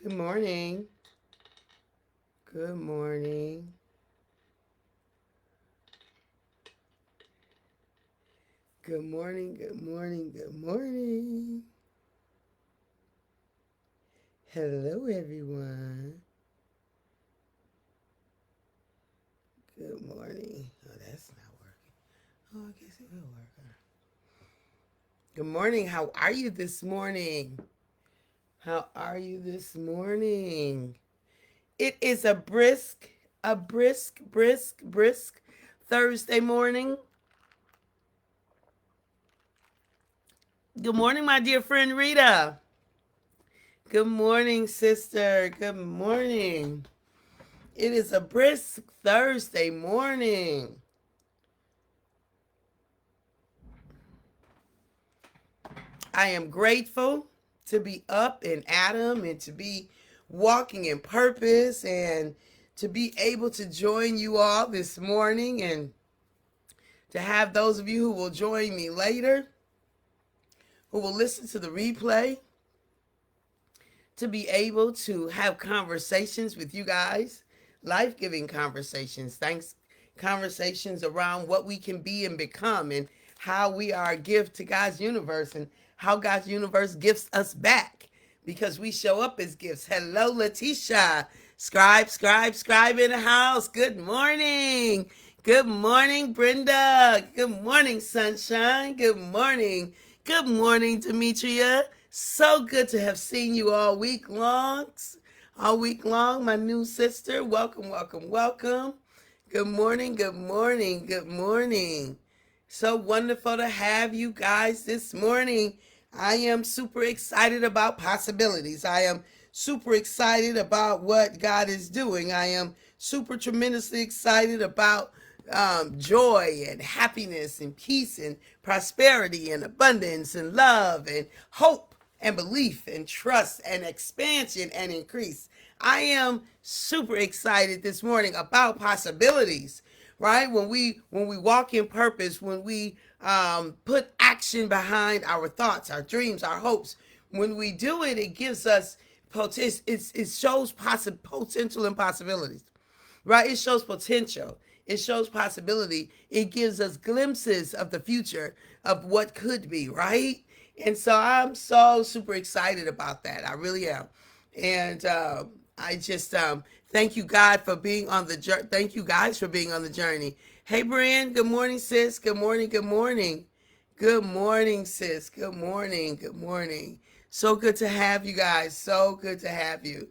Good morning. Good morning. Good morning. Good morning. Good morning. Hello, everyone. Good morning. Oh, that's not working. Oh, I guess it will work. Good morning. How are you this morning? How are you this morning? It is a brisk Thursday morning. Good morning, my dear friend Rita. Good morning, sister. Good morning. It is a brisk Thursday morning. I am grateful to be up in Adam and to be walking in purpose and to be able to join you all this morning and to have those of you who will join me later, who will listen to the replay, to be able to have conversations with you guys, life-giving conversations, thanks conversations around what we can be and become and how we are a gift to God's universe and how God's universe gifts us back because we show up as gifts. Hello, Letitia. Scribe in the house. Good morning. Good morning, Brenda. Good morning, Sunshine. Good morning. Good morning, Demetria. So good to have seen you all week long. All week long, my new sister. Welcome, welcome, welcome. Good morning, good morning, good morning. So wonderful to have you guys this morning. I am super excited about possibilities. I am super excited about what God is doing. I am super tremendously excited about joy and happiness and peace and prosperity and abundance and love and hope and belief and trust and expansion and increase. I am super excited this morning about possibilities, right? When we walk in purpose, when we put action behind our thoughts, our dreams, our hopes, when we do it, it gives us it shows potential and possibilities, right? It shows potential. It shows possibility. It gives us glimpses of the future of what could be, right? And so I'm so super excited about that. I really am. And I just thank you, God, for being on the journey. Thank you, guys, for being on the journey. Hey, Brian. Good morning, sis. Good morning. Good morning. Good morning, sis. Good morning. Good morning. So good to have you guys. So good to have you.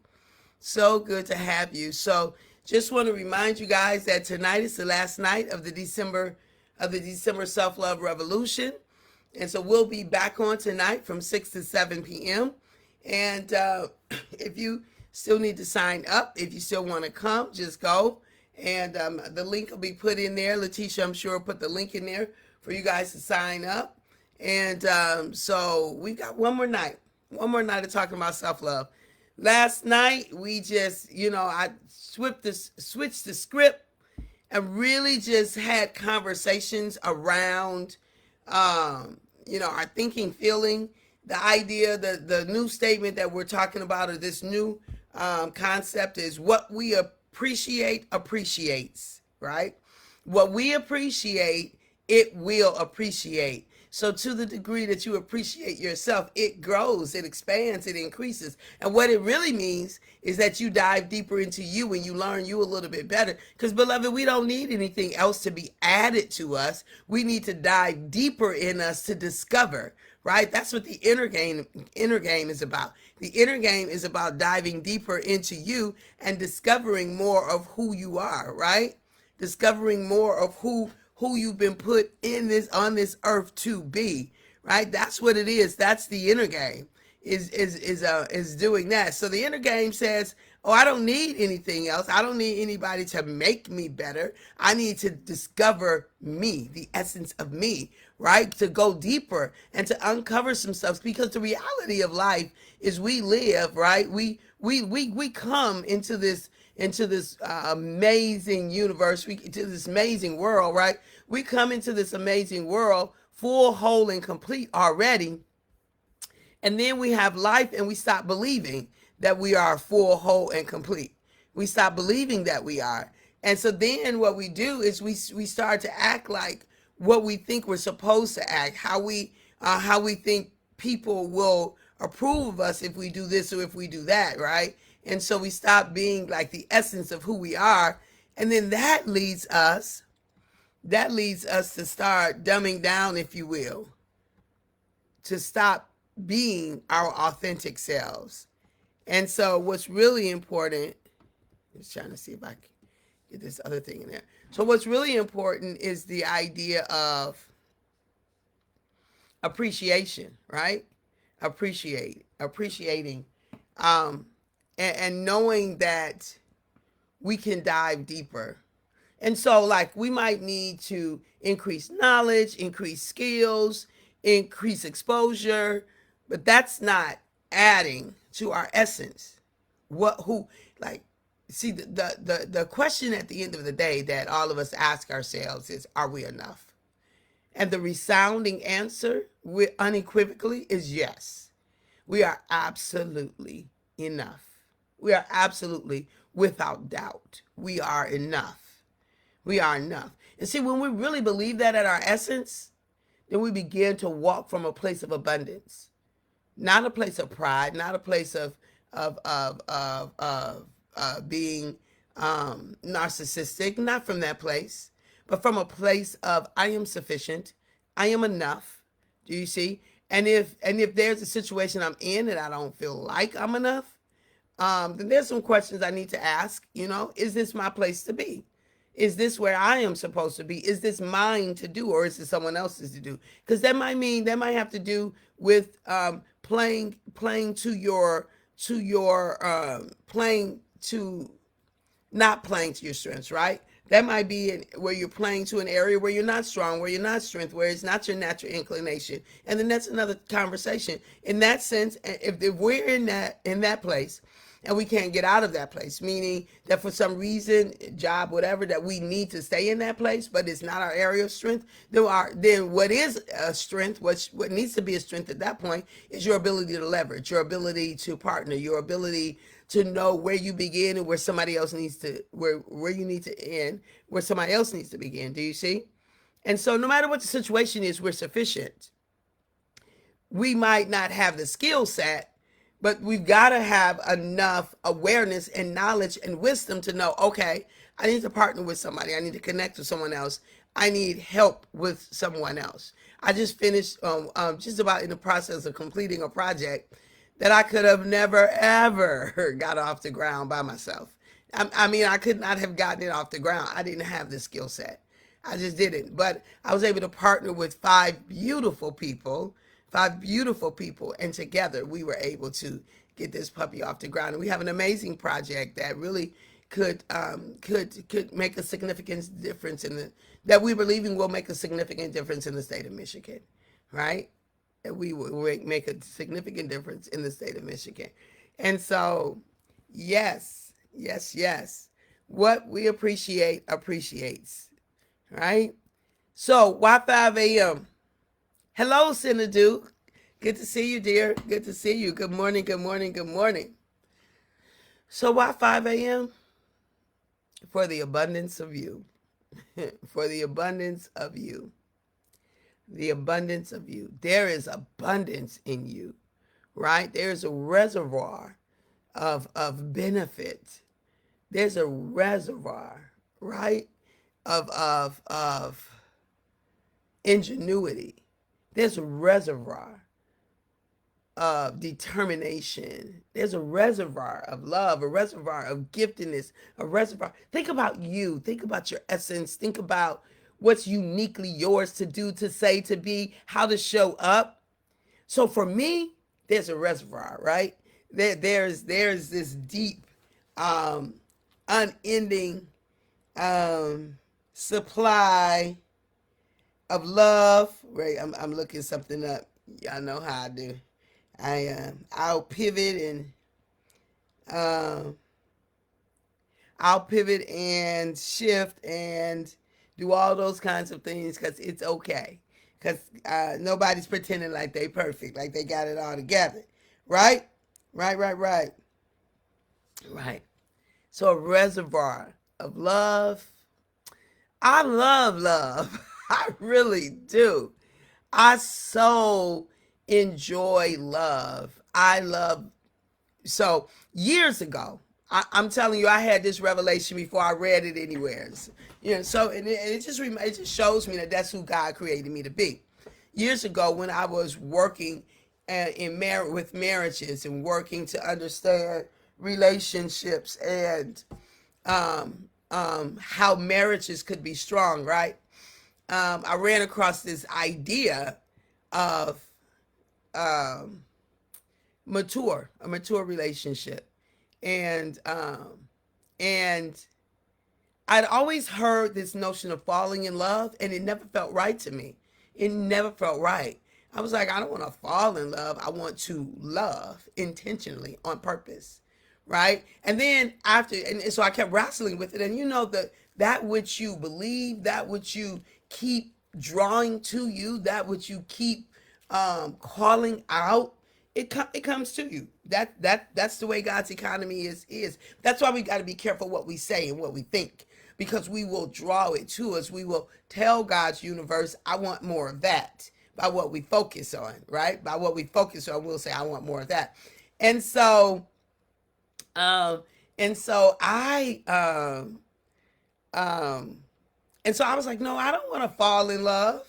So good to have you. So just want to remind you guys that tonight is the last night of the December Self-Love Revolution. And so we'll be back on tonight from 6 to 7 p.m. And if you still need to sign up, if you still want to come, just go. And the link will be put in there. Letitia, I'm sure, will put the link in there for you guys to sign up. And so we got one more night of talking about self-love. Last night, we just, I switched the script and really just had conversations around, our thinking, feeling, the idea, the new statement that we're talking about, or this new concept is what we appreciate appreciates, right? What we appreciate, it will appreciate. So to the degree that you appreciate yourself, it grows, it expands, it increases. And what it really means is that you dive deeper into you and you learn you a little bit better. Because, beloved, we don't need anything else to be added to us. We need to dive deeper in us to discover, right? That's what the inner game is about. The inner game is about diving deeper into you and discovering more of who you are, right? Discovering more of who you've been put in this on this earth to be, right? That's what it is. That's the inner game is doing that. So the inner game says, "Oh, I don't need anything else. I don't need anybody to make me better. I need to discover me, the essence of me, right? To go deeper and to uncover some stuff because the reality of life is we live, right? We come into this amazing universe, into this amazing world, right? We come into this amazing world full, whole, and complete already. And then we have life and we stop believing that we are full, whole, and complete. We stop believing that we are. And so then what we do is we start to act like what we think we're supposed to act, how we think people will approve of us if we do this or if we do that, right? And so we stop being like the essence of who we are. And then that leads us to start dumbing down, if you will, to stop being our authentic selves. And so what's really important, just trying to see if I can get this other thing in there. So what's really important is the idea of appreciation, right? Appreciating, and knowing that we can dive deeper. And so, like, we might need to increase knowledge, increase skills, increase exposure, but that's not adding to our essence. Like, see, the question at the end of the day that all of us ask ourselves is, are we enough? And the resounding answer, unequivocally, is yes. We are absolutely enough. We are absolutely, without doubt, we are enough. We are enough. And see, when we really believe that at our essence, then we begin to walk from a place of abundance, not a place of pride, not a place of being narcissistic, not from that place, but from a place of I am sufficient, I am enough. Do you see? And if there's a situation I'm in and I don't feel like I'm enough, then there's some questions I need to ask. Is this my place to be? Is this where I am supposed to be? Is this mine to do, or is it someone else's to do? Because that might have to do with playing to not playing to your strengths, right? That might be where you're playing to an area where you're not strong, where you're not strength, where it's not your natural inclination, and then that's another conversation. In that sense, if we're in that place, and we can't get out of that place, meaning that for some reason, job, whatever, that we need to stay in that place, but it's not our area of strength, then what is a strength, what needs to be a strength at that point, is your ability to leverage, your ability to partner, your ability to know where you begin and where somebody else needs to, where you need to end, where somebody else needs to begin. Do you see? And so no matter what the situation is, we're sufficient. We might not have the skill set, but we've got to have enough awareness and knowledge and wisdom to know, okay, I need to partner with somebody. I need to connect with someone else. I need help with someone else. I just finished just about in the process of completing a project that I could have never, ever got off the ground by myself. I could not have gotten it off the ground. I didn't have the skill set. I just didn't. But I was able to partner with five beautiful people, and together we were able to get this puppy off the ground. And we have an amazing project that really could make a significant difference that we believing will make a significant difference in the state of Michigan, right? That we will make a significant difference in the state of Michigan. And so, yes. What we appreciate appreciates, right? So, why 5 a.m.? Hello, Senator. Good to see you, dear. Good to see you. Good morning. So why 5 a.m.? For the abundance of you. For the abundance of you. The abundance of you. There is abundance in you, right? There's a reservoir of benefit. There's a reservoir, right? Of ingenuity. There's a reservoir of determination. There's a reservoir of love, a reservoir of giftedness, a reservoir. Think about you. Think about your essence. Think about what's uniquely yours to do, to say, to be, how to show up. So for me, there's a reservoir, right? There's this deep, unending supply of love, right? I'm looking something up. Y'all know how I do. I'll pivot and shift and do all those kinds of things because it's okay. Because nobody's pretending like they perfect, like they got it all together, right? Right. right? So a reservoir of love. I love love. I really do. I so enjoy love. I love so years ago. I'm telling you, I had this revelation before I read it anywhere. You know, so it just shows me that that's who God created me to be. Years ago, when I was working with marriages and working to understand relationships and how marriages could be strong, right? I ran across this idea of um, a mature relationship, and and I'd always heard this notion of falling in love, and it never felt right to me. It never felt right. I was like, I don't want to fall in love. I want to love intentionally on purpose, right? And then and so I kept wrestling with it. And you know that which you believe, that which you keep drawing to you, that which you keep calling out, it comes to you. That's the way God's economy is. That's why we got to be careful what we say and what we think, because we will draw it to us. We will tell God's universe, I want more of that, by what we focus on, right? By what we focus on, we'll say, I want more of that. And so um and so I um and so I was like, no, I don't want to fall in love.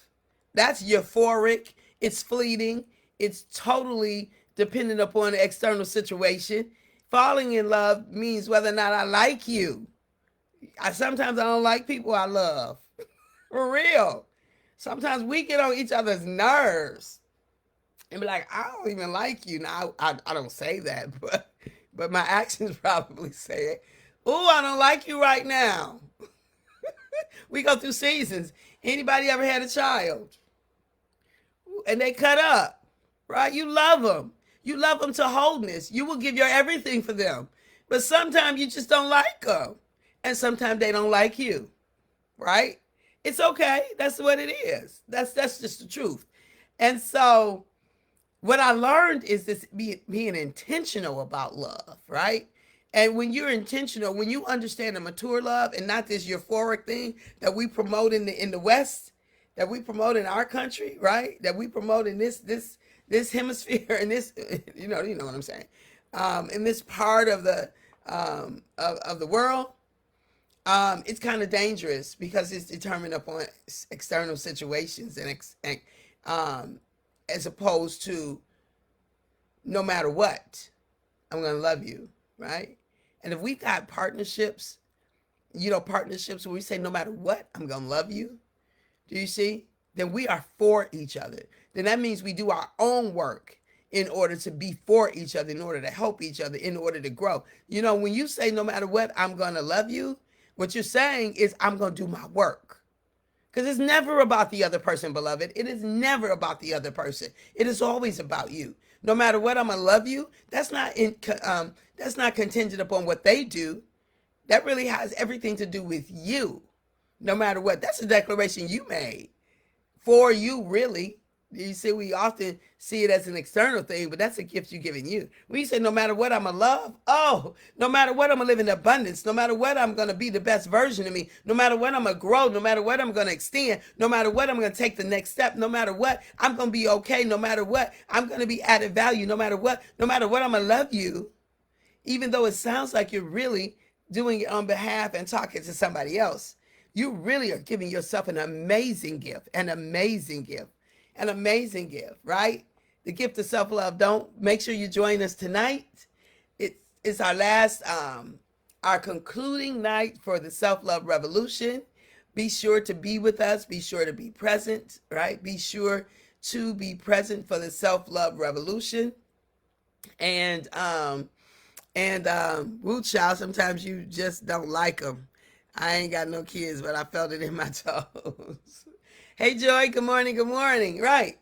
That's euphoric. It's fleeting. It's totally dependent upon the external situation. Falling in love means whether or not I like you. Sometimes I don't like people I love. For real. Sometimes we get on each other's nerves and be like, I don't even like you. Now, I don't say that, but my actions probably say it. Oh, I don't like you right now. We go through seasons. Anybody ever had a child and they cut up, right? You love them. You love them to wholeness. You will give your everything for them. But sometimes you just don't like them. And sometimes they don't like you, right? It's okay. That's what it is. That's just the truth. And so what I learned is this being intentional about love, right? And when you're intentional, when you understand the mature love and not this euphoric thing that we promote in the West, that we promote in our country, right? That we promote in this hemisphere and this, you know what I'm saying, in this part of the world, it's kind of dangerous because it's determined upon external situations and as opposed to no matter what, I'm gonna love you, right? And if we got partnerships, partnerships where we say no matter what, I'm gonna love you. Do you see? Then we are for each other. Then that means we do our own work in order to be for each other, in order to help each other, in order to grow. When you say no matter what, I'm gonna love you, what you're saying is I'm gonna do my work. Because it's never about the other person, beloved. It is never about the other person. It is always about you. No matter what, I'm gonna love you. That's not contingent upon what they do. That really has everything to do with you. No matter what, that's a declaration you made for you, really. You see, we often see it as an external thing, but that's a gift you're giving you. When you say, no matter what, I'm going to love, no matter what, I'm going to live in abundance. No matter what, I'm going to be the best version of me. No matter what, I'm going to grow. No matter what, I'm going to extend. No matter what, I'm going to take the next step. No matter what, I'm going to be okay. No matter what, I'm going to be added value. No matter what, I'm going to love you. Even though it sounds like you're really doing it on behalf and talking to somebody else, you really are giving yourself an amazing gift, an amazing gift, right? The gift of self-love. Don't make sure you join us tonight. It's our last, our concluding night for the self-love revolution. Be sure to be with us. Be sure to be present, right? Be sure to be present for the self-love revolution. And woo child, sometimes you just don't like them. I ain't got no kids, but I felt it in my toes. Hey, Joy, good morning, good morning. Right.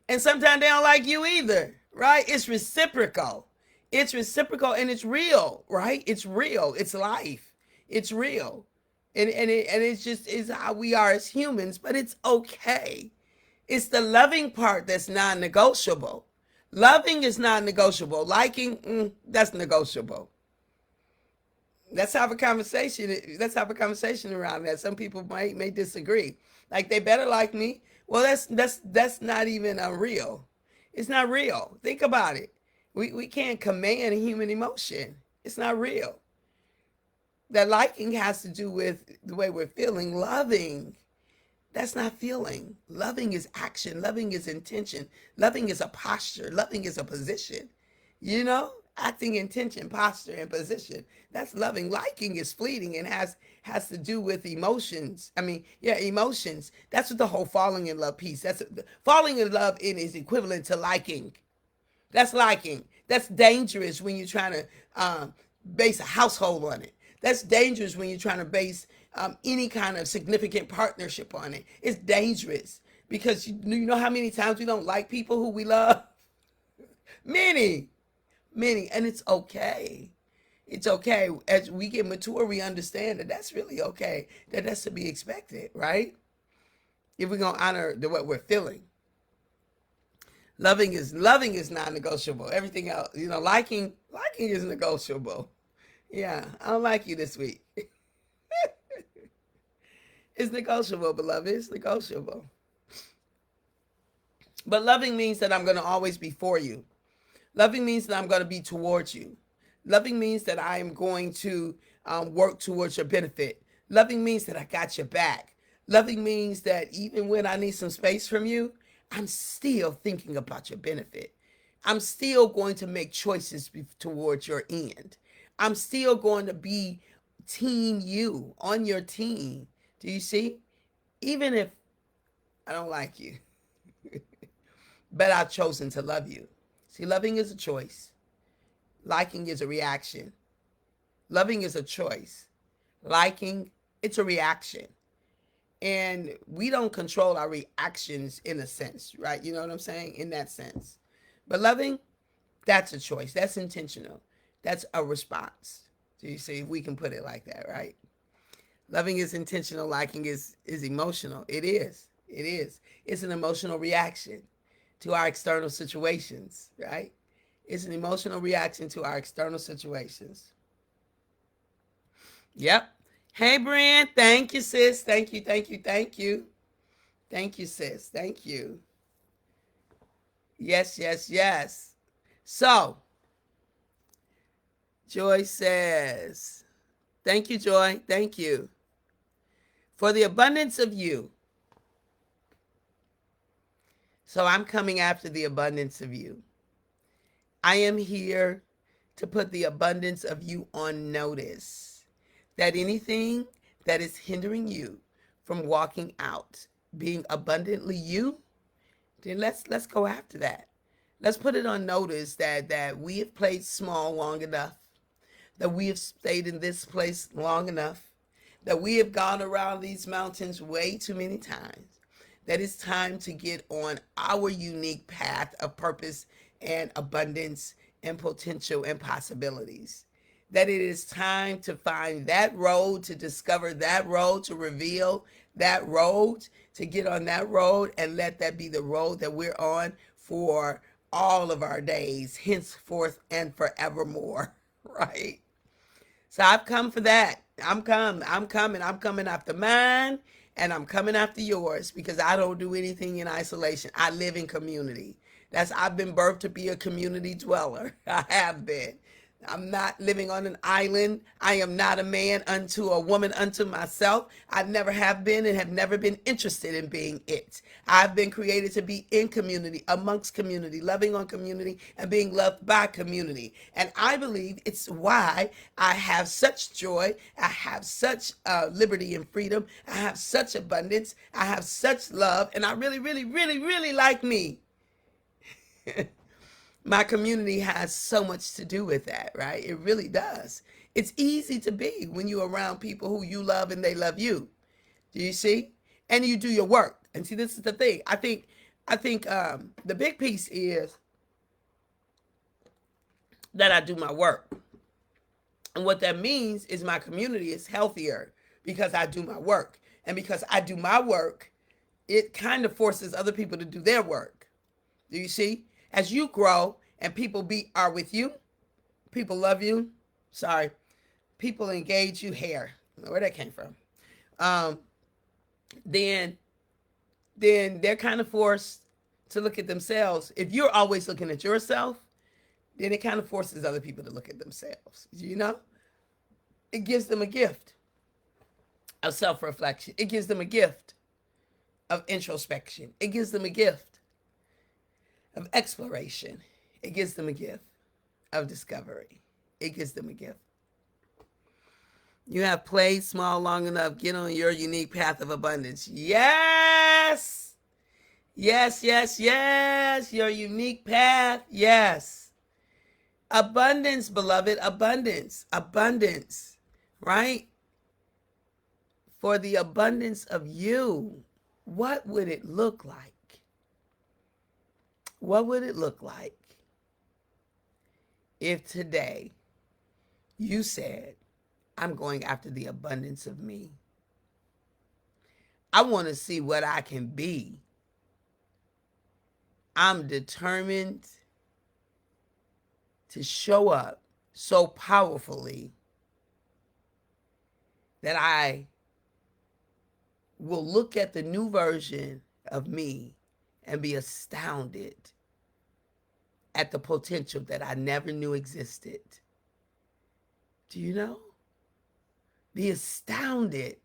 And sometimes they don't like you either, right? It's reciprocal. It's reciprocal and it's real, right? It's real. It's life. It's real. And it's just is how we are as humans, but it's okay. It's the loving part that's non-negotiable. Loving is non-negotiable. Liking, that's negotiable. Let's have a conversation. Let's have a conversation around that. Some people may disagree. Like they better like me. Well, that's not even real. It's not real. Think about it. We can't command a human emotion. It's not real. That liking has to do with the way we're feeling. Loving, that's not feeling. Loving is action. Loving is intention. Loving is a posture. Loving is a position. You know, acting, intention, posture, and position. That's loving. Liking is fleeting and has to do with emotions. I mean, yeah, emotions. That's what the whole falling in love piece. That's falling in love in is equivalent to liking. That's liking. That's dangerous when you're trying to base a household on it. That's dangerous when you're trying to base any kind of significant partnership on it. It's dangerous because you know how many times we don't like people who we love? Many, many. And it's okay. It's okay. As we get mature, we understand that that's really okay. That's to be expected, right? If we're going to honor what we're feeling. Loving is non-negotiable. Everything else, liking is negotiable. Yeah, I don't like you this week. It's negotiable, beloved. It's negotiable. But loving means that I'm going to always be for you. Loving means that I'm going to be towards you. Loving means that I am going to work towards your benefit. Loving means that I got your back. Loving means that even when I need some space from you, I'm still thinking about your benefit. I'm still going to make choices towards your end. I'm still going to be team you, on your team. Do you see? Even if I don't like you, but I've chosen to love you. See, loving is a choice. Liking is a reaction. Loving is a choice. Liking, it's a reaction. And we don't control our reactions in a sense, right? You know what I'm saying? In that sense. But loving, that's a choice. That's intentional. That's a response. So you see, we can put it like that, right? Loving is intentional. Liking is emotional. It is. It is. It's an emotional reaction to our external situations, right? It's an emotional reaction to our external situations. Yep. Hey, Brand. Thank you, sis. Thank you, thank you, thank you. Thank you, sis. Thank you. Yes, yes, yes. So, Joy says, thank you, Joy. Thank you. For the abundance of you. So I'm coming after the abundance of you. I am here to put the abundance of you on notice. That anything that is hindering you from walking out, being abundantly you, then let's go after that. Let's put it on notice that we have played small long enough, that we have stayed in this place long enough, that we have gone around these mountains way too many times, that it's time to get on our unique path of purpose and abundance and potential and possibilities. That it is time to find that road, to discover that road, to reveal that road, to get on that road and let that be the road that we're on for all of our days, henceforth and forevermore, right? So I've come for that. I'm coming after mine, and I'm coming after yours because I don't do anything in isolation. I live in community. I've been birthed to be a community dweller. I have been. I'm not living on an island. I am not a man unto a woman unto myself. I never have been and have never been interested in being it. I've been created to be in community, amongst community, loving on community, and being loved by community. And I believe it's why I have such joy. I have such liberty and freedom. I have such abundance. I have such love. And I really, really, really, really like me. My community has so much to do with that, right? It really does. It's easy to be when you're around people who you love and they love you. Do you see? And you do your work. And see, this is the thing. I think the big piece is that I do my work. And what that means is my community is healthier because I do my work. And because I do my work, it kind of forces other people to do their work. Do you see? As you grow and people are with you, people love you. Sorry. people engage you, hair, where that came from, um, then they're kind of forced to look at themselves. If you're always looking at yourself, then it kind of forces other people to look at themselves. You know, it gives them a gift of self-reflection. It gives them a gift of introspection. It gives them a gift of exploration. It gives them a gift of discovery. It gives them a gift. You have played small long enough. Get on your unique path of abundance. Yes. Yes, yes, yes. Your unique path. Yes. Abundance, beloved. Abundance. Abundance. Right? For the abundance of you. What would it look like? What would it look like if today you said, I'm going after the abundance of me? I want to see what I can be. I'm determined to show up so powerfully that I will look at the new version of me and be astounded at the potential that I never knew existed. Do you know? Be astounded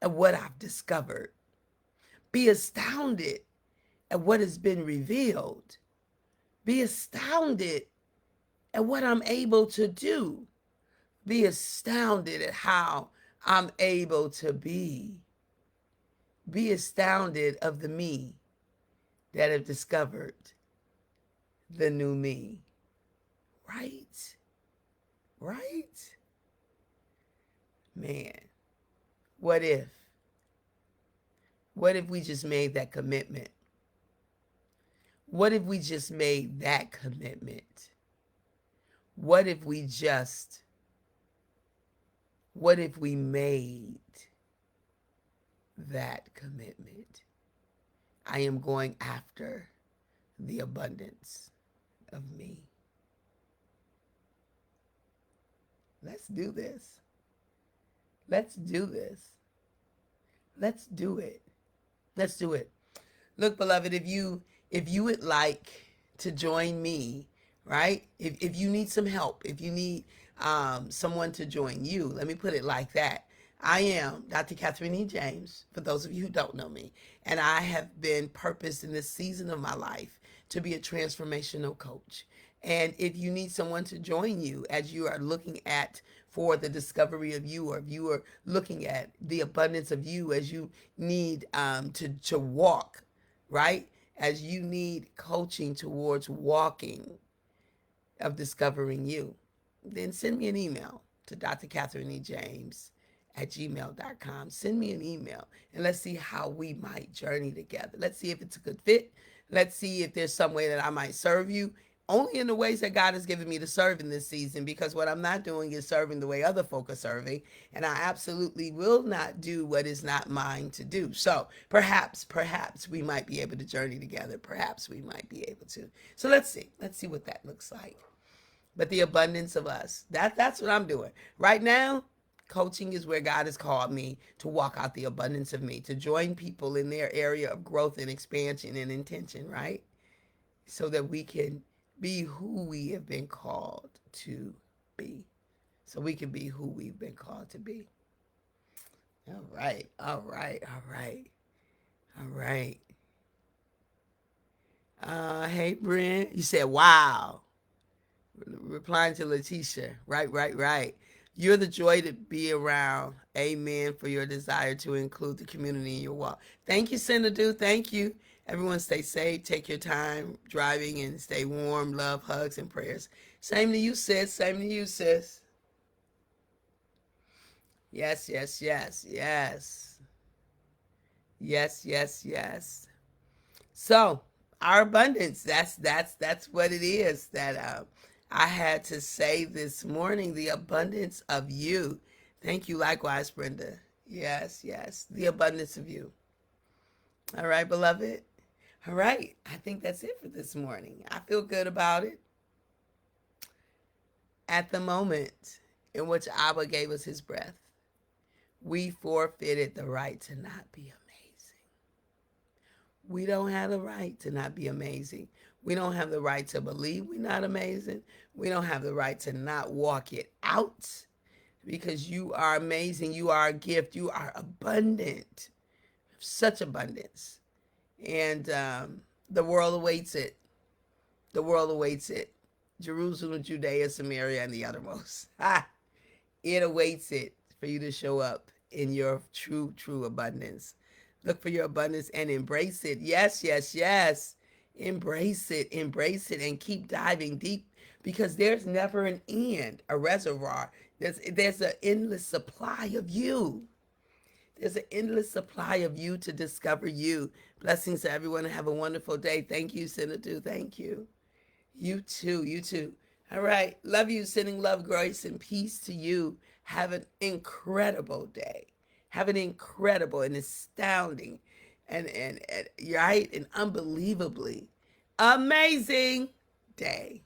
at what I've discovered. Be astounded at what has been revealed. Be astounded at what I'm able to do. Be astounded at how I'm able to be. Be astounded of the me that have discovered the new me. Right? Right? Man, what if? What if we just made that commitment? What if we just made that commitment? What if we made that commitment? I am going after the abundance of me. Let's do this. Let's do this. Let's do it. Let's do it. Look, beloved, if you would like to join me, right? If you need some help, if you need someone to join you, let me put it like that. I am Dr. Katherine E. James, for those of you who don't know me, and I have been purposed in this season of my life to be a transformational coach. And if you need someone to join you as you are looking at for the discovery of you, or if you are looking at the abundance of you as you need to walk, right? As you need coaching towards walking of discovering you, then send me an email to drkatherinejames@gmail.com. Send me an email and let's see how we might journey together. Let's see if it's a good fit. Let's see if there's some way that I might serve you, only in the ways that God has given me to serve in this season, because what I'm not doing is serving the way other folk are serving, and I absolutely will not do what is not mine to do. So perhaps we might be able to journey together. Perhaps we might be able to. So let's see what that looks like. But the abundance of us, that's what I'm doing right now. Coaching is where God has called me to walk out the abundance of me, to join people in their area of growth and expansion and intention, right? So that we can be who we have been called to be. So we can be who we've been called to be. All right, all right, all right, all right. Hey, Brent, you said, wow. Replying to Letitia, right. You're the joy to be around. Amen. For your desire to include the community in your walk. Thank you, Senator. Thank you. Everyone stay safe. Take your time driving and stay warm. Love, hugs, and prayers. Same to you, sis. Same to you, sis. Yes, yes, yes, yes. Yes, yes, yes. So our abundance, that's what it is that I had to say this morning, the abundance of you. Thank you likewise, Brenda. Yes, yes, the abundance of you. All right, beloved. All right, I think that's it for this morning. I feel good about it at the moment. in which Abba gave us his breath, we forfeited the right to not be amazing. We don't have the right to not be amazing. We don't have the right to believe we're not amazing. We don't have the right to not walk it out because you are amazing. You are a gift. You are abundant, such abundance. And the world awaits it. The world awaits it. Jerusalem, Judea, Samaria, and the uttermost. Ha! It awaits it for you to show up in your true, true abundance. Look for your abundance and embrace it. Yes, yes, yes. Embrace it, and keep diving deep because there's never an end, a reservoir. There's an endless supply of you. There's an endless supply of you to discover you. Blessings to everyone and have a wonderful day. Thank you, Senator. Thank you. You too. You too. All right. Love you. Sending love, grace, and peace to you. Have an incredible day. Have an incredible and astounding and right and unbelievably amazing day.